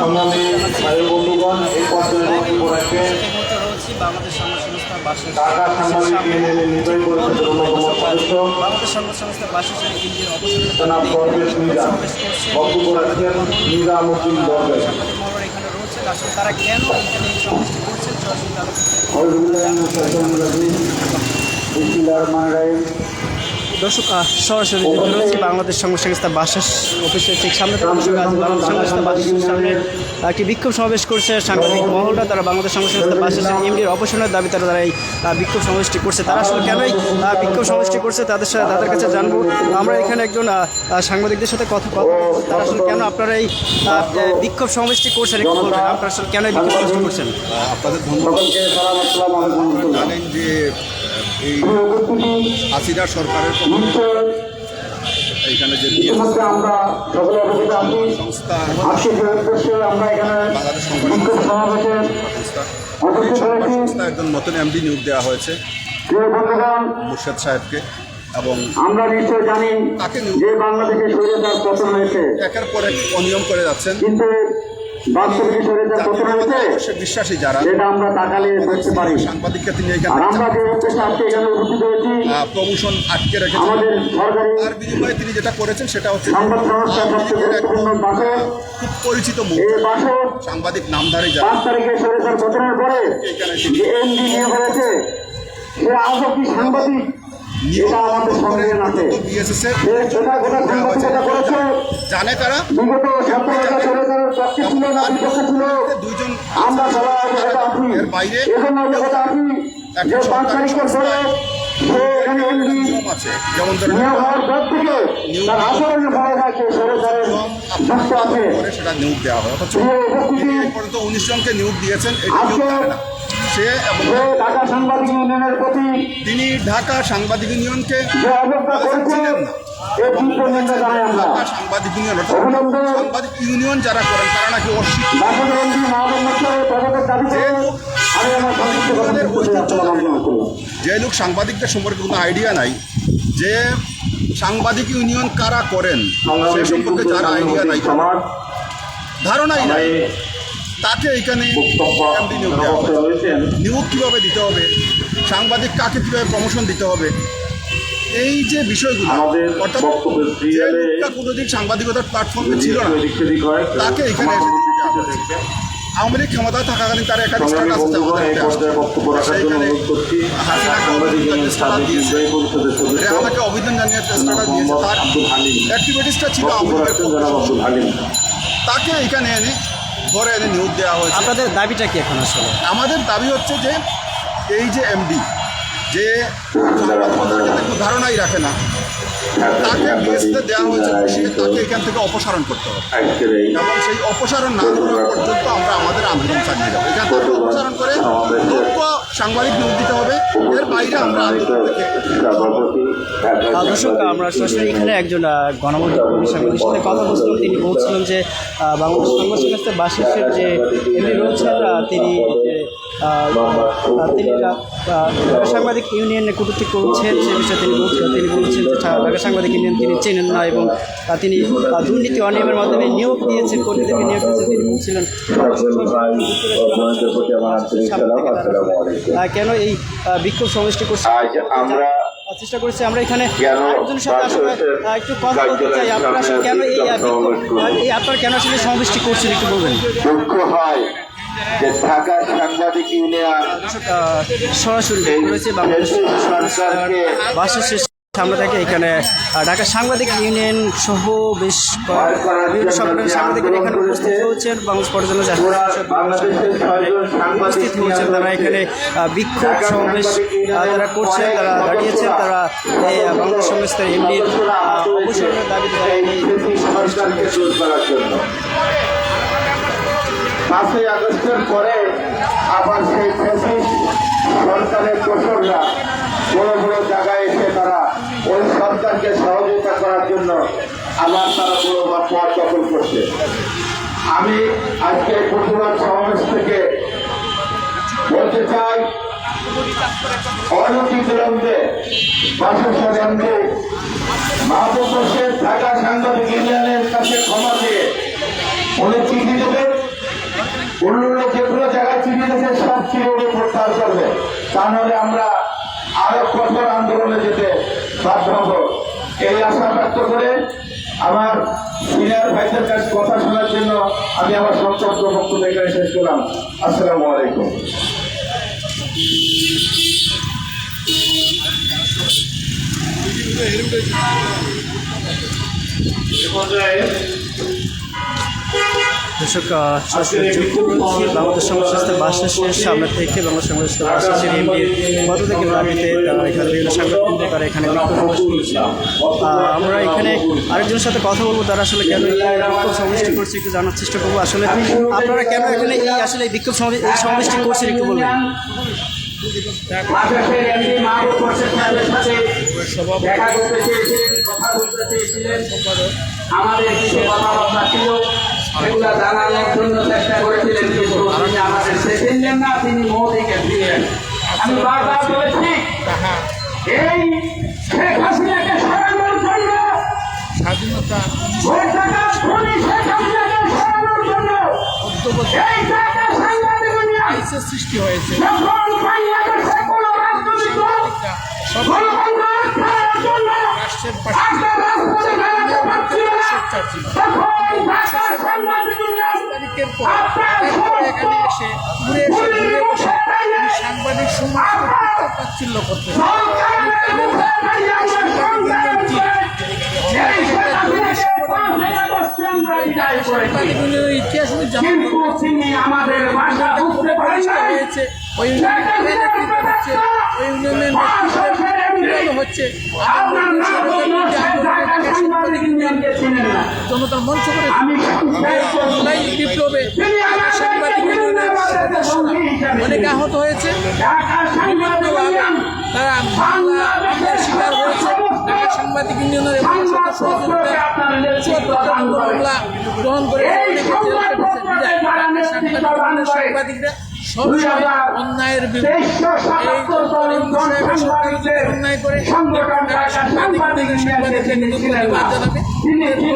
সংগ্রামী ভাই বন্ধুগণ, এই পর্যায়ে বক্তব্য রাখবেন বাংলাদেশ সংবাদ সংস্থা বাসের ঢাকা সাংবাদিক ইউনিয়নের নির্বাহী পরিষদের অন্যতম সদস্য বাংলাদেশ সংবাদ সংস্থা বাসের কেন্দ্রীয় অপসারণের জনাব পরভেজ মির্জা বক্তব্য রাখছেন নিজামুদ্দিন বরভেজ। সাংবাদিক মহল এখানে রয়েছে, আসলে তারা কেন এখানে এই সমাবেশটি করছেন সরাসরি দর্শক সরাসরি রয়েছে বাংলাদেশ সংবাদ সংস্থা বাসের অফিসের ঠিক সামনে থেকে বাংলাদেশ সংবাদ সংস্থা বাসের সামনে একটি বিক্ষোভ সমাবেশ করছে সাংবাদিক মহলটা। তারা বাংলাদেশ সংবাদ সংস্থা বাসের এমডির অপসারণের দাবি তারা এই বিক্ষোভ সমাবেশটি করছে। তারা আসলে কেনই বিক্ষোভ সমাবেশটি করছে তাদের কাছে জানবো আমরা। এখানে একজন সাংবাদিকদের সাথে কথা তারা আসলে কেন আপনারা এই বিক্ষোভ সমাবেশটি করছেন, একটু বলবেন আপনারা আসলে কেন এই বিক্ষোভ সমাবেশটি করছেন? আপনাদের ধন্যবাদ। জানেন যে এই হাসিনা সরকারের এইখানে যে সংস্থা বাংলাদেশ সংস্থা একজন নতুন এমডি নিয়োগ দেওয়া হয়েছে মুর্শেদ সাহেবকে, এবং আমরা নিশ্চয় জানি তাকে যে বাংলাদেশে স্বৈরাচার পতন হয়েছে, একের পর এক অনিয়ম করে যাচ্ছেন। কিন্তু বাস্তবে স্বৈরাচার পতন হয়েছে সে বিশ্বাসী যারা, যেটা আমরা তাকালে দেখতে পারি। সাংবাদিককে তিনি আর আমরা যে উদ্দেশ্যে আজকে এখানে উপস্থিত হয়েছি, প্রমোশন আটকে রেখেছেন। আমাদের সরকারি তার বিনিময়ে তিনি যেটা করেছেন সেটা হচ্ছে সংবাদ সংস্থা সবচেয়ে গুরুত্বপূর্ণ বাসে খুব পরিচিত মুখ, এই বাসে সাংবাদিক নামধারী যারা 5 তারিখে স্বৈরাচার পতনের পরে যে এমডি নিয়োগ হয়েছে, সে আজও কি সাংবাদিক এটা আমাদের সঙ্গে আছে। সাংবাদিকতা করেছে জানে তারা বিগত 17টা স্বৈরাচারের পক্ষে ছিল না বিপক্ষে ছিল, দুইজন আমরা সবাই আছি। এর বাইরে এজন্য কথা আছি যে 5 তারিখের পরে সে এখানে এমডি নিয়ম আছে, যেমন ধরেন নিয়োগ হওয়ার পর থেকে তার আচরণে বলা যায় যে স্বৈরাচারের যুক্ত আছে, সেটা নিয়োগ দেওয়া হয়। অথচ উপস্থিতি এই পর্যন্ত 19 জনকে নিয়োগ দিয়েছেন, এটা নিয়োগ আজকে করে না সে। এবং ঢাকা সাংবাদিক ইউনিয়নের প্রতি তিনি ঢাকা সাংবাদিক ইউনিয়নকে যে অবজ্ঞা করেছিলেন এই তীব্র নিন্দা জানাই আমরা। ঢাকা সাংবাদিক ইউনিয়ন অভিনন্দন। সাংবাদিক ইউনিয়ন যারা করেন তারা নাকি অস্বীকার বাসের এমডি মহাজন মোস্তফার পদকের দাবিতে আমি আমার সংক্ষিপ্ত কথা শেষ করছি। আসসালামু আলাইকুম। যে লোক সাংবাদিকদের সম্পর্কে কোনো আইডিয়া নাই, যে সাংবাদিক ইউনিয়ন কারা করেন সে সম্পর্কে যার আইডিয়া নাই, ধারণাই নাই, তাকে এখানে এমডি নিয়োগ দেওয়া হবে। নিয়োগ কীভাবে দিতে হবে, সাংবাদিক কাকে কীভাবে প্রমোশন দিতে হবে, এই যে বিষয়গুলো, অর্থাৎ যে লোকটা কোনোদিন সাংবাদিকতার প্ল্যাটফর্মে ছিল না তাকে এখানে আওয়ামী লীগ ক্ষমতায় থাকাকালীন তার একাধিক স্ট্যাটাস সেইখানে আমাকে অভিযান জানিয়ে স্ট্যাটাস দিয়েছে, তার অ্যাক্টিভিটিসটা ছিল আওয়ামী লীগের, তাকে এখানে এনে ধরে এনে নিয়োগ দেওয়া হয়েছে। আপনাদের দাবিটা কি এখন আসলে? আমাদের দাবি হচ্ছে যে এই যে এমডি যে সাংবাদিকতার একটু ধারণাই রাখে না, তাকে বিএসতে দেওয়া হয়েছে, সে তাকে এখান থেকে অপসারণ করতে হবে, এবং সেই অপসারণ না করা পর্যন্ত আমরা আমাদের আন্দোলন চালিয়ে যাবো। এখান থেকে অপসারণ করে যোগ্য সাংবাদিক নিয়োগ দিতে হবে, এর বাইরে আমরা আন্দোলন থেকে। দর্শক আমরা সরাসরি এখানে একজন গণমাধ্যম সাংবাদিকের সাথে কথা বলছিলাম। তিনি বলছিলেন যে বাংলাদেশ সংবাদ সংস্থা বাসের যে এমডি রয়েছেন তিনি ঢাকা সাংবাদিক ইউনিয়নে কটূক্তি করছেন, সে বিষয়ে তিনি বলছেন যে ঢাকা সাংবাদিক ইউনিয়ন তিনি চেনেন না, এবং তিনি দুর্নীতি অনিয়মের মাধ্যমে নিয়োগ দিয়েছেন, কর্মীদেরকে নিয়োগ দিয়েছেন। তিনি বলছিলেন কেন এই বিক্ষোভ সমাবেশটি করছে আমরা চেষ্টা করেছি। আমরা এখানে একজনের সাথে আসলে একটু কথা বলতে চাই। আপনারা আসলে কেন আপনারা কেন আসলে সমাবেশটি করছেন একটু বলবেন? যে ঢাকা সাংবাদিক ইউনিয়ন সরাসরি রয়েছে বাংলাদেশ বাসের সামনে থেকে এখানে ঢাকা সাংবাদিক ইউনিয়ন সহ বেশ বিভিন্ন সংগঠনের সাংবাদিকরা এখানে উপস্থিত হচ্ছেন। বাংলাদেশ পর্যটন উপস্থিত হচ্ছেন, তারা এখানে বিক্ষোভ সমাবেশ যারা করছেন, তারা দাঁড়িয়েছেন, তারা এই বাংলাদেশ সংস্থার এমডির অবসরের দাবিতে 5ই আগস্টের পরে আবার সেই ফ্যাসিস্ট সরকারের দোসররা বড় বড় জায়গায় এসে তারা ওই সরকারকে সহযোগিতা করার জন্য আবার তারা বড় বড় পদ দখল করছে। আমি আজকে প্রতিবাদ সমাবেশ থেকে বলতে চাই, অনতিবিলম্বে বাসের এমডি মাহবুব হোসেন ঢাকা সাংবাদিক ইউনিয়নের কাছে ক্ষমা দিয়ে উনি চিঠি দেবেন অন্যরা যেগুলো জায়গায় চিঠি দিয়েছে সব চিরুনি প্রত্যাহার করবে, তা নাহলে আমরা আরো কঠোর আন্দোলনে যেতে বাধ্য হব। এই আশা ব্যক্ত করে আমার সিনিয়র ভাইদের কাছে কথা শোনার জন্য আমি আমার সংক্ষিপ্ত বক্তব্য এখানে শেষ করলাম। আসসালামু আলাইকুম। দর্শক সরাসরি যুক্ত করছি বাংলাদেশ সংস্থার বাসের সামনে থেকে বাংলাদেশ সংস্থার বাসের এমপির পদত্যাগের দাবিতে তারা এখানে বিভিন্ন সংবাদ কেন্দ্র করে এখানে বিক্ষোভ সমাবেশ করছে। আমরা এখানে আরেকজনের সাথে কথা বলবো, তারা আসলে কেন এই বিক্ষোভ সমাবেশটি করছে একটু জানার চেষ্টা করবো। আসলে আপনারা কেন এখানে আসলে এই বিক্ষোভ সমাবেশটি করছেন একটু বলবেন। আমাদের কিছু কথাবার্তা ছিল, সেগুলো জানানোর জন্য চেষ্টা করেছিলেন, কিন্তু তিনি আমাদের শেখেনলেন না, তিনি মোদীকে দিলেন। আমি বারবার বলেছি, এই শেখ হাসিনাকে সরানোর জন্য স্বাধীনতা শেখ হাসিনাকে সরানোর জন্য এই টাকা সাংবাদিক সৃষ্টি হয়েছে। যখন বাংলাদেশে কোনো রাজনৈতিক দল রাষ্ট্রের এখানে এসে ঘুরে বসে সাংবাদিক সমাজ তাচ্ছিল্য করতে ইতিহাস আমাদের হয়েছে ওই ইউনিয়নের হচ্ছে জনতার মঞ্চ করে বিপ্লবে সাংবাদিক অনেক আহত হয়েছে, তারা শিকার হয়েছে। ঢাকা সাংবাদিক ইউনিয়নের মামলা গ্রহণ করে সাংবাদিকরা সবসময় অন্যায়ের বিরুদ্ধে অন্যায় করে সাংবাদিকদের জানাবে যদি এই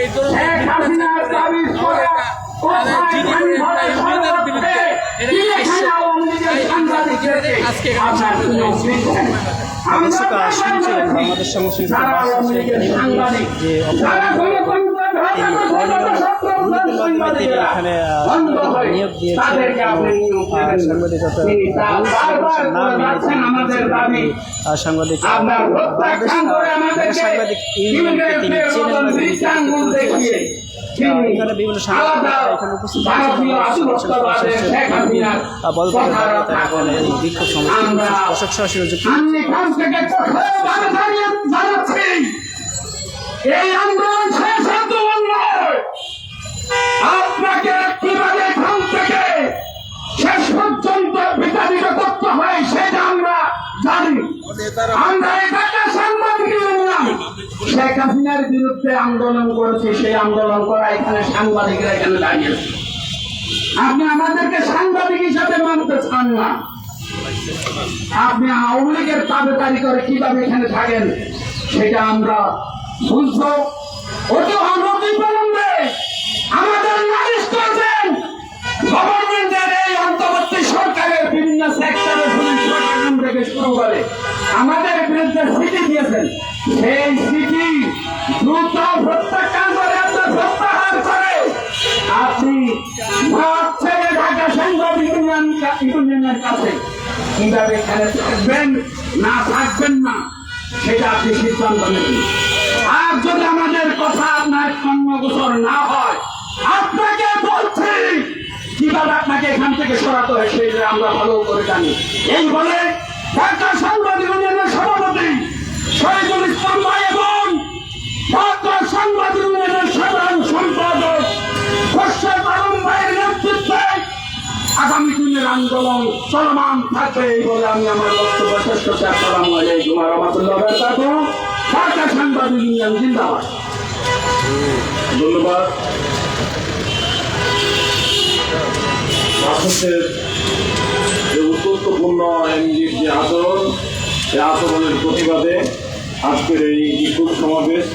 ধরনের আজকে শুনছিলেন বাংলাদেশ যে তিনি এখানে নিয়োগ দিয়েছেন সাংবাদিকতা সাংবাদিক সাংবাদিক ইউনিয়নকে তিনি এখানে বিভিন্ন সাংবাদিকরা এখানে উপস্থিত বিক্ষোভ দর্শক সরাসরি এই আন্দোলন আপনাকে কিভাবে এখান থেকে শেষ পর্যন্ত বিতাড়িত করতে হয় সেটা আমরা জানি। আমরা এটাকে সাংবাদিক ইউনিয়ন শেখ হাসিনার বিরুদ্ধে আন্দোলন করেছি, সেই আন্দোলন করা এখানে সাংবাদিকরা এখানে দাঁড়িয়েছে। আপনি আমাদেরকে সাংবাদিক হিসাবে মানতে চান না, আপনি আওয়ামী লীগের তাবেদারি করে কিভাবে এখানে থাকেন সেটা আমরা বুঝবো। অতি অনতিবিলম্বে আমাদের নালিশ করবেন গভর্নমেন্টের এই অন্তর্বর্তী সরকারের বিভিন্ন সেক্টরে পুলিশ প্রশাসন থেকে শুরু করে আমাদের বিরুদ্ধে চিঠি দিয়েছেন, সেই চিঠি দ্রুত প্রত্যাখ্যান করে আপনার প্রত্যাহার করে আপনি ছেড়ে ঢাকা সাংবাদিক ইউনিয়নের কাছে কিভাবে এখানে থাকবেন না থাকবেন না সেটা আপনি সিদ্ধান্ত নেবেন। আর যদি আমাদের কথা আপনার কর্মগোচর না হয়, আপনাকে বলছি কিভাবে আপনাকে এখান থেকে সরাতে হয় সেটা আমরা ভালো করে জানি। এই বলে ঢাকা সাংবাদিক ইউনিয়নের সভাপতি শহীদুল ইসলাম ভাই এবং ঢাকা সাংবাদিক ইউনিয়নের সাধারণ সম্পাদক খোরশেদ আলম ভাইয়ের নেতৃত্বে আগামী দিনের আন্দোলন চলমান থাকবে এই বলে আমি আমার বক্তব্য শেষ করছি। আসসালামু আলাইকুম ওয়া রাহমাতুল্লাহি ওয়া বারাকাতুহু। ঢাকা সাংবাদিক ইউনিয়ন জিন্দাবাদ। ধন্যবাদ। বাসের যে উত্তরপূর্ণ এমডির যে আচরণ, সেই আচরণের প্রতিবাদে আজকের এই বিক্ষোভ সমাবেশ।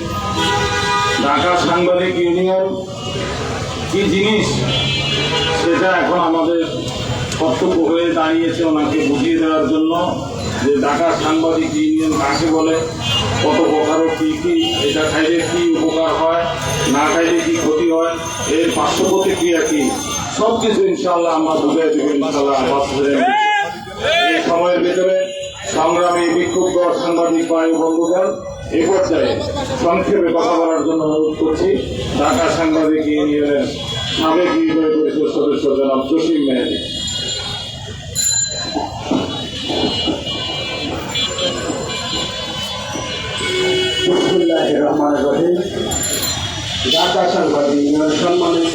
ঢাকা সাংবাদিক ইউনিয়ন কি জিনিস সেটা এখন আমাদের কর্তব্য হয়ে দাঁড়িয়েছে ওনাকে বুঝিয়ে দেওয়ার জন্য, যে ঢাকা সাংবাদিক ইউনিয়ন কাকে বলে, কত প্রকার কী কী, এটা খাইলে কী উপকার হয়, না খাইলে কী ক্ষতি হয়, এর পার্শ্ব প্রতিক্রিয়া কী, সব কিছু ইনশাআল্লাহ আমরা বুঝিয়ে দেবো ইনশাআল্লাহ। এই সময়ের ভিতরে সংগ্রামী বিক্ষুব্ধ সাংবাদিক ভাই বন্ধুগণ, এ পর্যায়ে সংক্ষেপে কথা বলার জন্য অনুরোধ করছি ঢাকা সাংবাদিক ইউনিয়নের সাবেক নির্বাহী পরিষদ সদস্য জনাব জসিম মেহেদী। বিসমিল্লাহির রহমানির রহিম। ঢাকা সাংবাদিক ইউনিয়ন সম্মানিত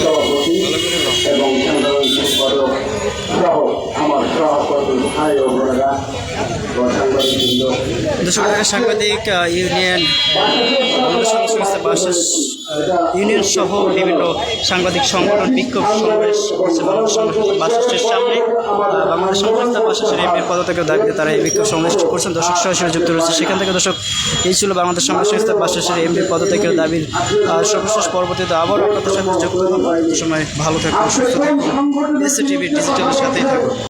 সভাপতি এবং সাংবাদিক সম্পাদক সহ আমার সহকর্মী ভাই ও বোনেরা ও সাংবাদিকবৃন্দ, দর্শক, ঢাকা সাংবাদিক ইউনিয়ন বাংলাদেশ সংস্থা বাসাস ইউনিয়ন সহ বিভিন্ন সাংবাদিক সংগঠন বিক্ষোভ সমাবেশ করছে বাংলাদেশ সংস্থা বাসাসের সামনে। বাংলাদেশ সংস্থা বাসাসের এমপির পদত্যাগের দাবিতে তারা এই বিক্ষোভ সমাবেশ করছেন। দর্শক সরাসরি যুক্ত রয়েছে সেখান থেকে। দর্শক, এই ছিল বাংলাদেশ সংস্থা বাসাসের এমপির পদত্যাগের দাবির সর্বশেষ। পরবর্তীতে আবার আপনাদের সাথে যুক্ত হব। সময় ভালো থাকুন, সুস্থ থাকুন, এসএ টিভি ডিজিটালের সাথেই থাকুন।